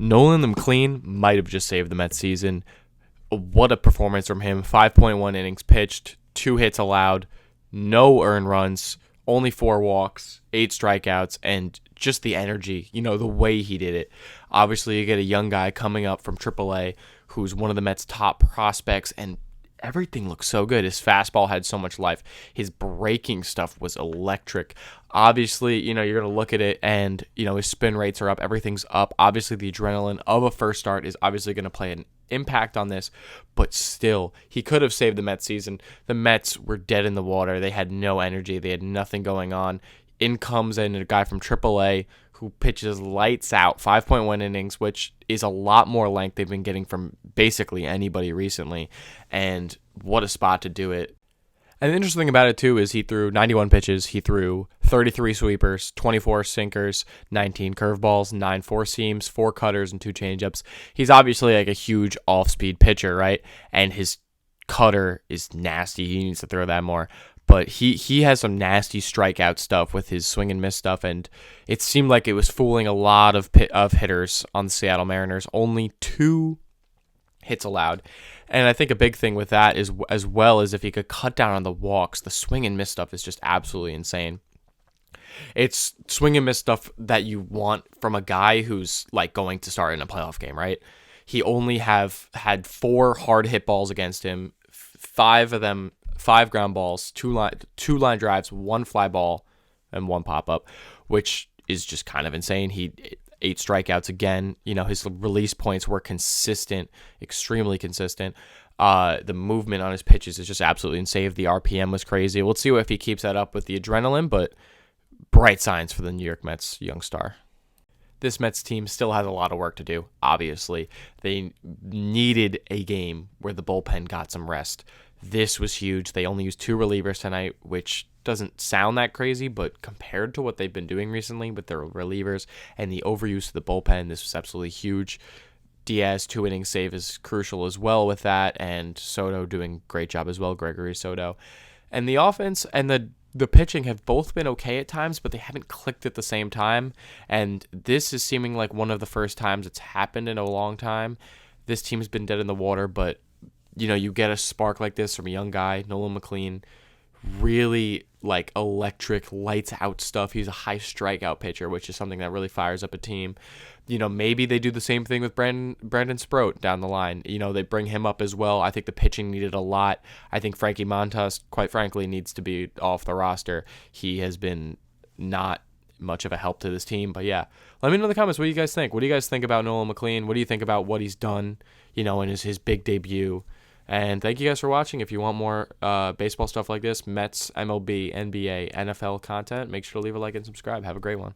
Nolan McLean might have just saved the Mets season. What a performance from him. 5.1 innings pitched, 2 hits allowed, no earned runs, only 4 walks, 8 strikeouts, and just the energy, the way he did it. Obviously, you get a young guy coming up from AAA who's one of the Mets' top prospects, and everything looks so good. His fastball had so much life. His breaking stuff was electric. Obviously, you're going to look at it and, his spin rates are up. Everything's up. Obviously, the adrenaline of a first start is obviously going to play an impact on this, but still, he could have saved the Mets season. The Mets were dead in the water. They had no energy. They had nothing going on. In comes in a guy from AAA who pitches lights out, 5.1 innings, which is a lot more length they've been getting from basically anybody recently. And what a spot to do it. And the interesting thing about it, too, is he threw 91 pitches. He threw 33 sweepers, 24 sinkers, 19 curveballs, 9 four-seams, 4 cutters, and 2 changeups. He's obviously like a huge off-speed pitcher, right? And his cutter is nasty. He needs to throw that more. But he has some nasty strikeout stuff with his swing and miss stuff, and it seemed like it was fooling a lot of hitters on the Seattle Mariners. Only 2 hits allowed. And I think a big thing with that is, as well as if he could cut down on the walks, the swing and miss stuff is just absolutely insane. It's swing and miss stuff that you want from a guy who's like going to start in a playoff game, right? He only had 4 hard hit balls against him, 5 of them, 5 ground balls, 2 line drives, 1 fly ball, and 1 pop up, which is just kind of insane. He 8 strikeouts again. His release points were consistent, extremely consistent. The movement on his pitches is just absolutely insane. The RPM was crazy. We'll see if he keeps that up with the adrenaline, but bright signs for the New York Mets young star. This Mets team still has a lot of work to do, obviously. They needed a game where the bullpen got some rest. This was huge. They only used 2 relievers tonight, which doesn't sound that crazy, but compared to what they've been doing recently with their relievers and the overuse of the bullpen, this was absolutely huge. Diaz 2 inning save is crucial as well with that, and Soto doing a great job as well, Gregory Soto. And the offense and the pitching have both been okay at times, but they haven't clicked at the same time, and this is seeming like one of the first times it's happened in a long time. This team's been dead in the water, but you get a spark like this from a young guy, Nolan McLean, really like electric, lights out stuff. He's a high strikeout pitcher, which is something that really fires up a team. Maybe they do the same thing with Brandon Sproat down the line. They bring him up as well. I think the pitching needed a lot. I think Frankie Montas, quite frankly, needs to be off the roster. He has been not much of a help to this team. But yeah, let me know in the comments what you guys think. What do you guys think about Nolan McLean? What do you think about what he's done, in his big debut? And thank you guys for watching. If you want more baseball stuff like this, Mets, MLB, NBA, NFL content, make sure to leave a like and subscribe. Have a great one.